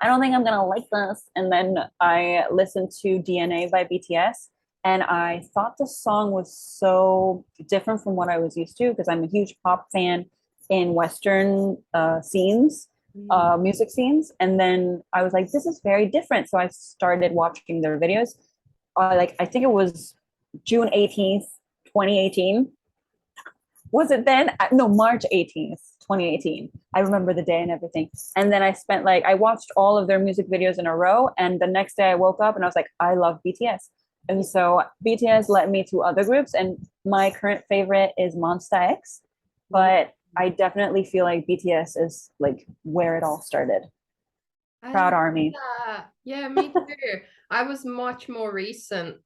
S3: I don't think I'm gonna like this. And then I listened to DNA by BTS, and I thought the song was so different from what I was used to because I'm a huge pop fan in Western scenes, music scenes. And then I was like, this is very different. So I started watching their videos. Like I think it was June 18th, 2018. Was it then? No, March 18th, 2018. I remember the day and everything. And then I watched all of their music videos in a row. And the next day I woke up and I was like, I love BTS. And so BTS led me to other groups. And my current favorite is Monsta X. But I definitely feel like BTS is like where it all started. Proud Army.
S2: Yeah, me too. I was much more recent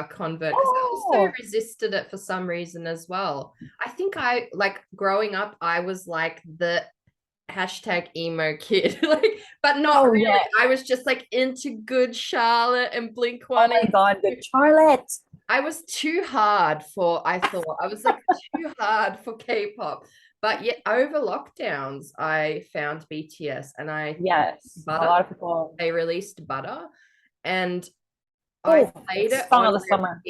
S2: convert because I also resisted it for some reason as well. I think I like growing up, I was like the hashtag emo kid, like, but not really. Yeah. I was just like into Good Charlotte and Blink One.
S3: Oh my God, Good Charlotte.
S2: I was too hard for, I thought I was like too hard for K-pop. But yet over lockdowns, I found BTS and
S3: a lot of people,
S2: they released Butter, and I played it
S3: song
S2: on
S3: of the summer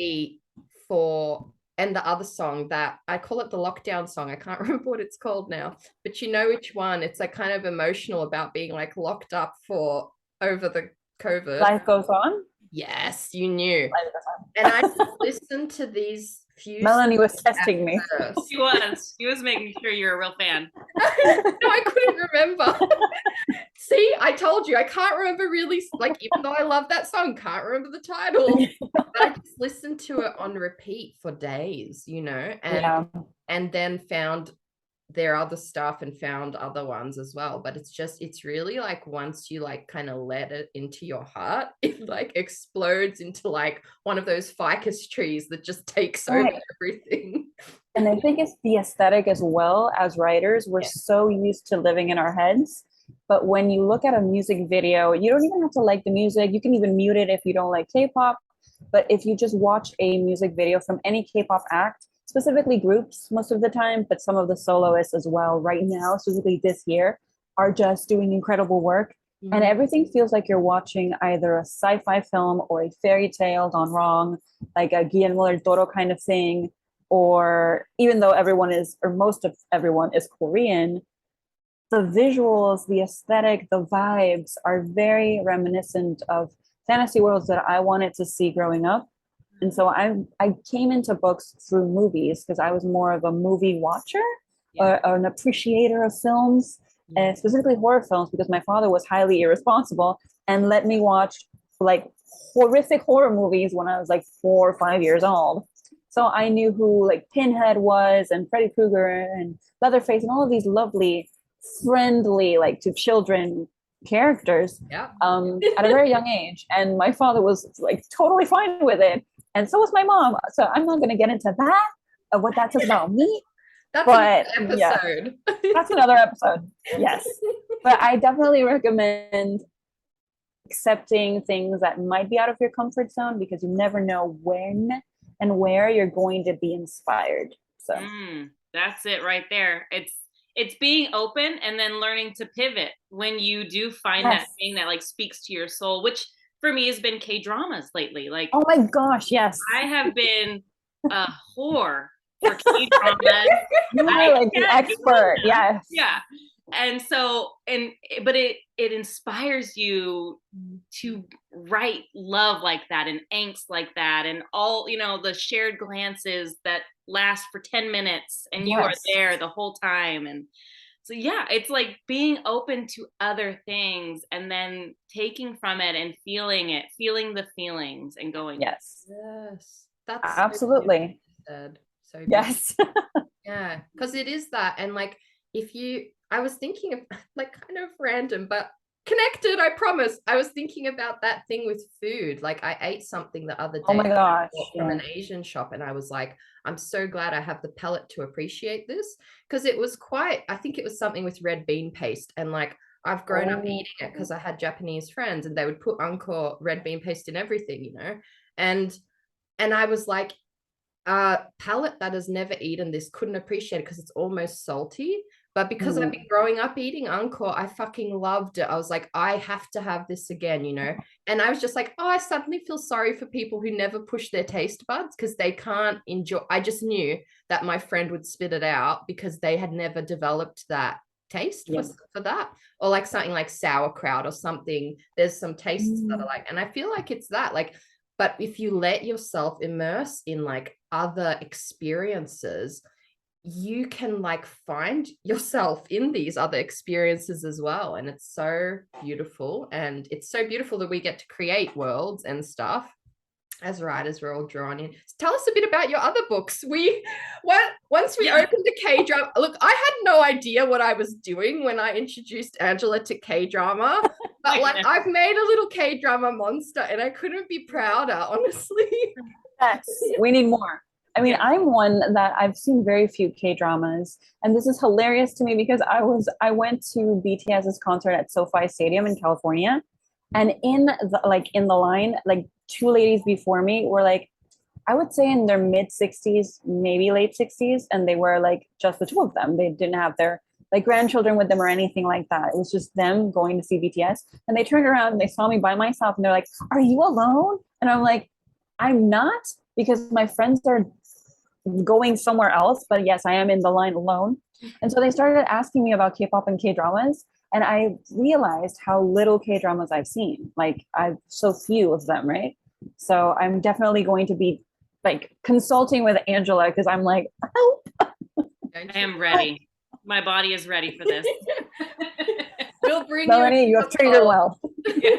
S2: and the other song that I call it the lockdown song. I can't remember what it's called now, but you know which one? It's like kind of emotional about being like locked up for over the COVID.
S3: Life Goes On.
S2: Yes, you knew. And I just listened to these few.
S3: Melanie was testing me.
S1: She was making sure you're a real fan.
S2: No, I couldn't remember. See, I told you I can't remember really, like, even though I love that song, can't remember the title. But I just listened to it on repeat for days, you know, and then found their other stuff and found other ones as well. But it's really like once you like kind of let it into your heart, it like explodes into like one of those ficus trees that just takes over everything.
S3: And I think it's the aesthetic as well. As writers, we're so used to living in our heads. But when you look at a music video, you don't even have to like the music. You can even mute it if you don't like K-pop. But if you just watch a music video from any K-pop act, specifically groups most of the time, but some of the soloists as well right now, specifically this year, are just doing incredible work. And everything feels like you're watching either a sci-fi film or a fairy tale gone wrong, like a Guillermo del Toro kind of thing. Or even though most of everyone is Korean, the visuals, the aesthetic, the vibes are very reminiscent of fantasy worlds that I wanted to see growing up. And so I came into books through movies because I was more of a movie watcher or an appreciator of films, and specifically horror films, because my father was highly irresponsible and let me watch like horrific horror movies when I was like 4 or 5 years old. So I knew who like Pinhead was and Freddy Krueger and Leatherface and all of these lovely, friendly, like to children characters at a very young age. And my father was like totally fine with it. And so was my mom. So I'm not going to get into that, of what that says about me.
S2: That's an episode.
S3: That's another episode. Yes. But I definitely recommend accepting things that might be out of your comfort zone, because you never know when and where you're going to be inspired. So
S1: that's it right there. It's being open and then learning to pivot when you do find that thing that like speaks to your soul, which for me has been K-dramas lately. Like,
S3: oh my gosh, yes.
S1: I have been a whore for K-dramas.
S3: You are like the expert. Yes.
S1: Yeah. And so, but it inspires you to write love like that and angst like that, and all, you know, the shared glances that last for 10 minutes and you are there the whole time. And so, yeah, it's like being open to other things and then taking from it and feeling the feelings and going,
S2: yes, that's
S3: absolutely
S2: said. So
S3: yes.
S2: Yeah, because it is that. And like, I was thinking of like kind of random, but connected, I promise. I was thinking about that thing with food. Like, I ate something the other day.
S3: Oh my gosh.
S2: From an Asian shop, and I was like, I'm so glad I have the palate to appreciate this, because it was I think it was something with red bean paste. And like, I've grown up eating it because I had Japanese friends and they would put Encore red bean paste in everything, you know? And I was like, palate that has never eaten this couldn't appreciate it because it's almost salty. But because I've been growing up eating Encore, I fucking loved it. I was like, I have to have this again, you know? And I was just like, oh, I suddenly feel sorry for people who never push their taste buds because they can't enjoy. I just knew that my friend would spit it out because they had never developed that taste for that. Or like something like sauerkraut or something. There's some tastes that are like, and I feel like it's that, like, but if you let yourself immerse in like other experiences, you can like find yourself in these other experiences as well. And it's so beautiful. And it's so beautiful that we get to create worlds and stuff. As writers, we're all drawn in. Tell us a bit about your other books. Once we opened the K-drama, look, I had no idea what I was doing when I introduced Angela to K-drama, but like, I've made a little K-drama monster and I couldn't be prouder, honestly.
S3: Yes, we need more. I mean, I'm one that I've seen very few K-dramas, and this is hilarious to me because I went to BTS's concert at SoFi Stadium in California, and in the line, like, two ladies before me were like, I would say in their mid 60s, maybe late 60s, and they were like just the two of them. They didn't have their like grandchildren with them or anything like that. It was just them going to see BTS, and they turned around and they saw me by myself, and they're like, "Are you alone?" And I'm like, "I'm not, because my friends are going somewhere else, but yes, I am in the line alone." And so they started asking me about K-pop and K-dramas, and I realized how little K-dramas I've seen. Like, I've so few of them, right? So I'm definitely going to be like consulting with Angela because I'm like, help.
S1: I am ready. My body is ready for this.
S2: We'll bring
S3: Melanie, you have treated her well.
S1: Yeah.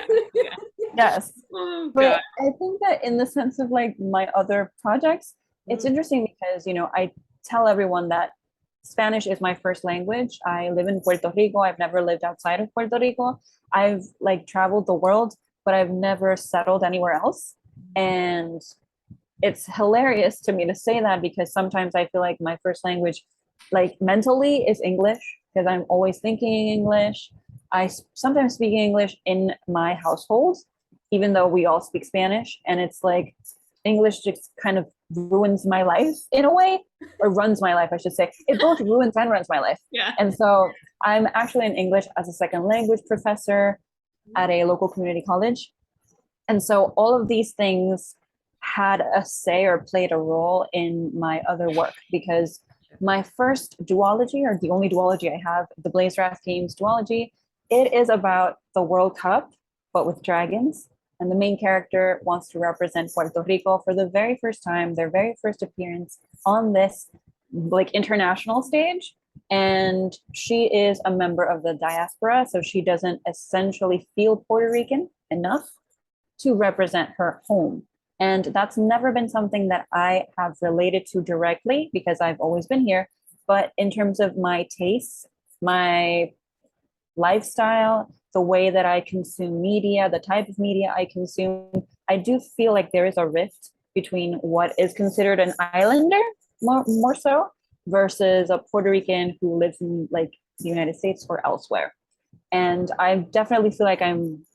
S3: Yes.
S1: Oh,
S3: but I think that in the sense of like my other projects, it's interesting because, you know, I tell everyone that Spanish is my first language. I live in Puerto Rico. I've never lived outside of Puerto Rico. I've like traveled the world, but I've never settled anywhere else. And it's hilarious to me to say that because sometimes I feel like my first language, like mentally, is English because I'm always thinking English. I sometimes speak English in my household, even though we all speak Spanish. And it's like English just kind of ruins my life in a way, or runs my life, I should say. It both ruins and runs my life.
S1: Yeah.
S3: And so I'm actually an English as a second language professor at a local community college. And so all of these things had a say or played a role in my other work, because my first duology, or the only duology I have, the Blaze Wrath Games duology, it is about the World Cup, but with dragons. And the main character wants to represent Puerto Rico for the very first time, their very first appearance on this like international stage. And she is a member of the diaspora, so she doesn't essentially feel Puerto Rican enough to represent her home. And that's never been something that I have related to directly because I've always been here. But in terms of my tastes, my lifestyle, the way that I consume media, the type of media I consume, I do feel like there is a rift between what is considered an islander, more so, versus a Puerto Rican who lives in like the United States or elsewhere. And I definitely feel like I'm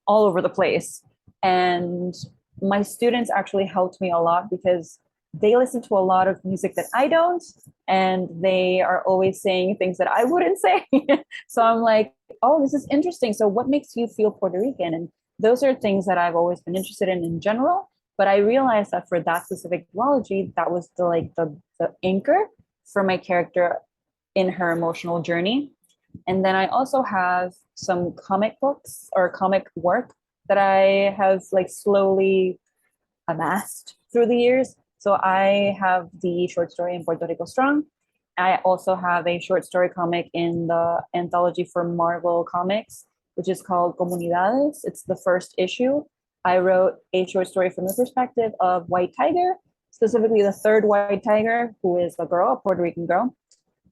S3: all over the place. And my students actually helped me a lot because they listen to a lot of music that I don't, and they are always saying things that I wouldn't say. So I'm like, oh, this is interesting. So what makes you feel Puerto Rican? And those are things that I've always been interested in general. But I realized that for that specific duology, that was the anchor for my character in her emotional journey. And then I also have some comic books or comic work that I have like slowly amassed through the years. So I have the short story in Puerto Rico Strong. I also have a short story comic in the anthology for Marvel Comics, which is called Comunidades. It's the first issue. I wrote a short story from the perspective of White Tiger, specifically the third White Tiger, who is a girl, a Puerto Rican girl.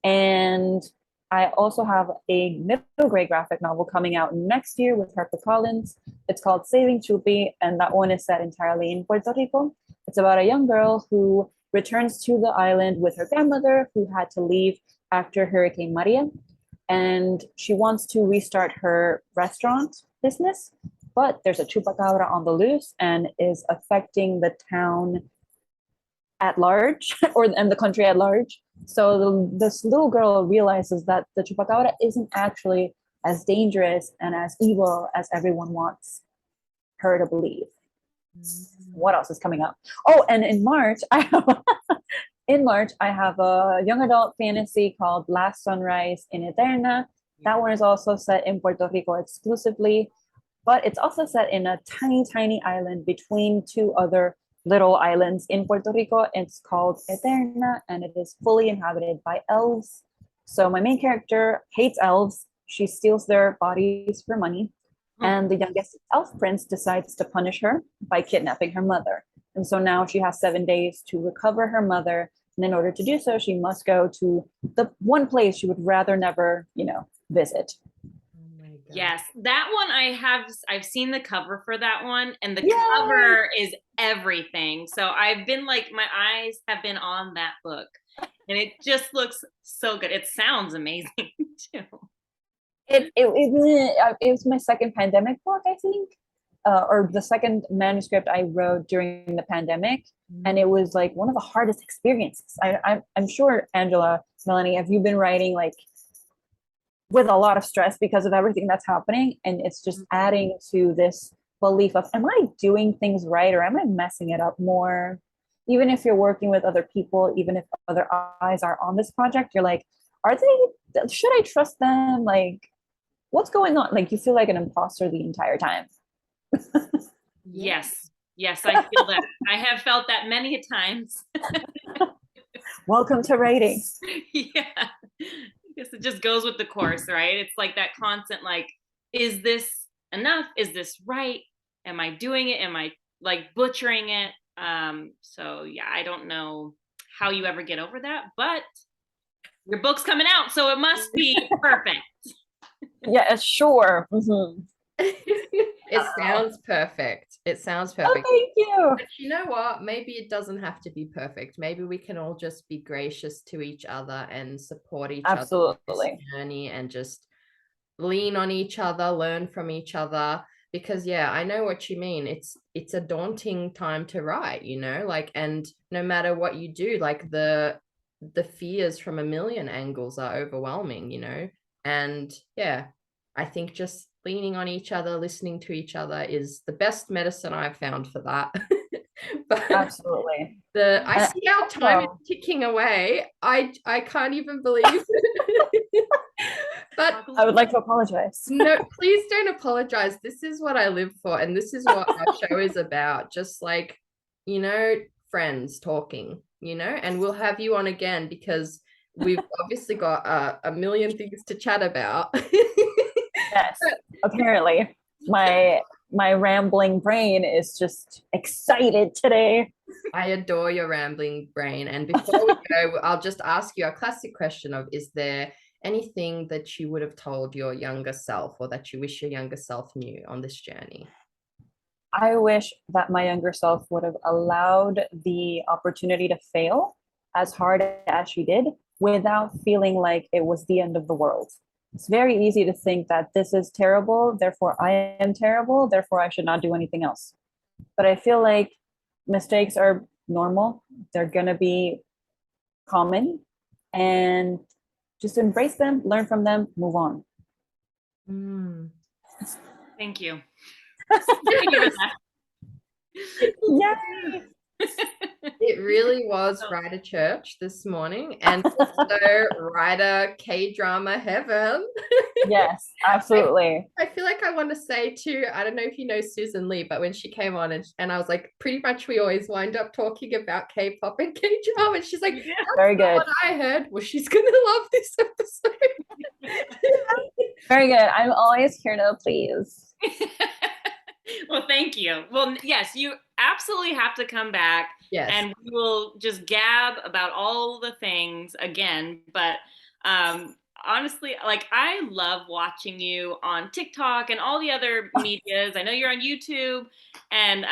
S3: And I also have a middle grade graphic novel coming out next year with HarperCollins. It's called Saving Chupi, and that one is set entirely in Puerto Rico. It's about a young girl who returns to the island with her grandmother, who had to leave after Hurricane Maria. And she wants to restart her restaurant business, but there's a chupacabra on the loose and is affecting the town at large and the country at large. So this little girl realizes that the chupacabra isn't actually as dangerous and as evil as everyone wants her to believe. What else is coming up? Oh, and in March, I have a young adult fantasy called Last Sunrise in Eterna. That one is also set in Puerto Rico exclusively, but it's also set in a tiny, tiny island between two other little islands in Puerto Rico. It's called Eterna, and it is fully inhabited by elves. So my main character hates elves. She steals their bodies for money. And the youngest elf prince decides to punish her by kidnapping her mother. And so now she has 7 days to recover her mother. And in order to do so, she must go to the one place she would rather never, visit.
S1: Yes, that one I've seen the cover for that one, and the
S3: Yay!
S1: cover is everything. So I've been like, my eyes have been on that book, and it just looks so good. It sounds amazing too.
S3: It was my second pandemic book, I think, or the second manuscript I wrote during the pandemic, and it was like one of the hardest experiences. I'm sure, Angela, Melanie, have you been writing like with a lot of stress because of everything that's happening, and it's just adding to this belief of, am I doing things right or am I messing it up more? Even if you're working with other people, even if other eyes are on this project, you're like, should I trust them? Like, what's going on? Like, you feel like an imposter the entire time.
S1: Yes, I feel that. I have felt that many a times.
S3: Welcome to writing.
S1: Yeah, I guess it just goes with the course, right? It's like that constant, like, is this enough? Is this right? Am I doing it? Am I like butchering it? So yeah, I don't know how you ever get over that, but your book's coming out, so it must be perfect.
S3: Yeah, sure. Mm-hmm.
S2: It sounds perfect. It sounds perfect.
S3: Oh, thank you.
S2: But you know what? Maybe it doesn't have to be perfect. Maybe we can all just be gracious to each other and support each other on this journey, and just lean on each other, learn from each other. Because yeah, I know what you mean. It's a daunting time to write, like, and no matter what you do, like the fears from a million angles are overwhelming, and yeah, I think just leaning on each other, listening to each other is the best medicine I've found for that. But
S3: absolutely.
S2: I see our time is ticking away. I can't even believe it. But
S3: I would like to apologize.
S2: No, please don't apologize. This is what I live for, and this is what our show is about. Just like, friends talking, and we'll have you on again because we've obviously got a million things to chat about.
S3: Yes, apparently my rambling brain is just excited today.
S2: I adore your rambling brain. And before we go, I'll just ask you a classic question of, is there anything that you would have told your younger self, or that you wish your younger self knew on this journey?
S3: I wish that my younger self would have allowed the opportunity to fail as hard as she did without feeling like it was the end of the world. It's very easy to think that this is terrible, therefore I am terrible, therefore I should not do anything else. but I feel like mistakes are normal. They're gonna be common, and just embrace them, learn from them, move on.
S2: Mm.
S1: Thank you. Thank you for that.
S3: Yay!
S2: It really was Writer Church this morning, and also Writer K-drama heaven.
S3: Yes, absolutely.
S2: I feel like I want to say too, I don't know if you know Susan Lee, but when she came on and I was like, pretty much we always wind up talking about K-pop and K-drama. And she's like,
S1: Yeah.
S3: Very good.
S2: what I heard was she's gonna love this episode.
S3: Very good. I'm always here to please.
S1: Well, thank you. Well, yes, you absolutely have to come back.
S2: Yes.
S1: And we will just gab about all the things again. But honestly, like I love watching you on TikTok and all the other medias. I know you're on YouTube, and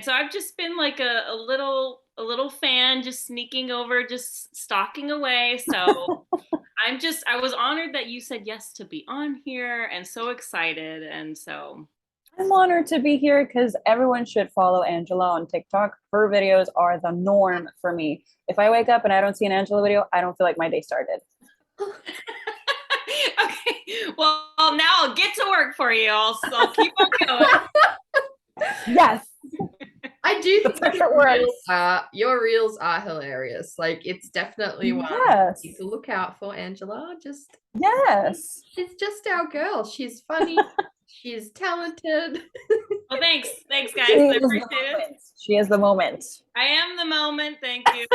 S1: so I've just been like a little fan, just sneaking over, just stalking away. So I was honored that you said yes to be on here, and so excited, and so.
S3: I'm honored to be here because everyone should follow Angela on TikTok. Her videos are the norm for me. If I wake up and I don't see an Angela video, I don't feel like my day started.
S1: Okay, well now I'll get to work for you. I'll keep on going.
S3: Yes.
S2: I do
S3: The
S2: think
S3: pressure
S2: your reels are hilarious. Like it's definitely one
S3: Yes.
S2: to look out for, Angela.
S3: Yes.
S2: She's just our girl. She's funny. She's talented.
S1: Well, thanks guys. I appreciate it.
S3: She is the moment.
S1: I am the moment. Thank you.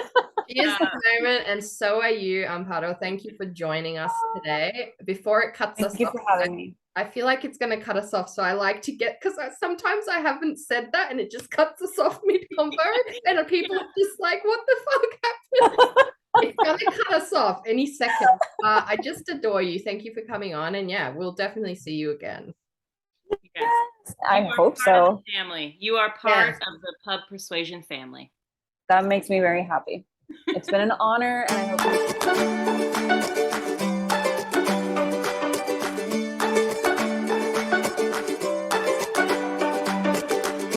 S2: She is the moment, and so are you, Amparo. Thank you for joining us today. Before it cuts us
S3: Thank you
S2: off,
S3: for having me.
S2: I feel like it's going to cut us off, so I like to get, because sometimes I haven't said that and it just cuts us off mid-combo, and people are just like, what the fuck happened? It's going to cut us off any second. I just adore you. Thank you for coming on, and yeah, we'll definitely see you again.
S1: Yes.
S3: I hope so.
S1: Family. You are part of the Pub Persuasion family.
S3: That makes me very happy. It's been an honor, and I hope you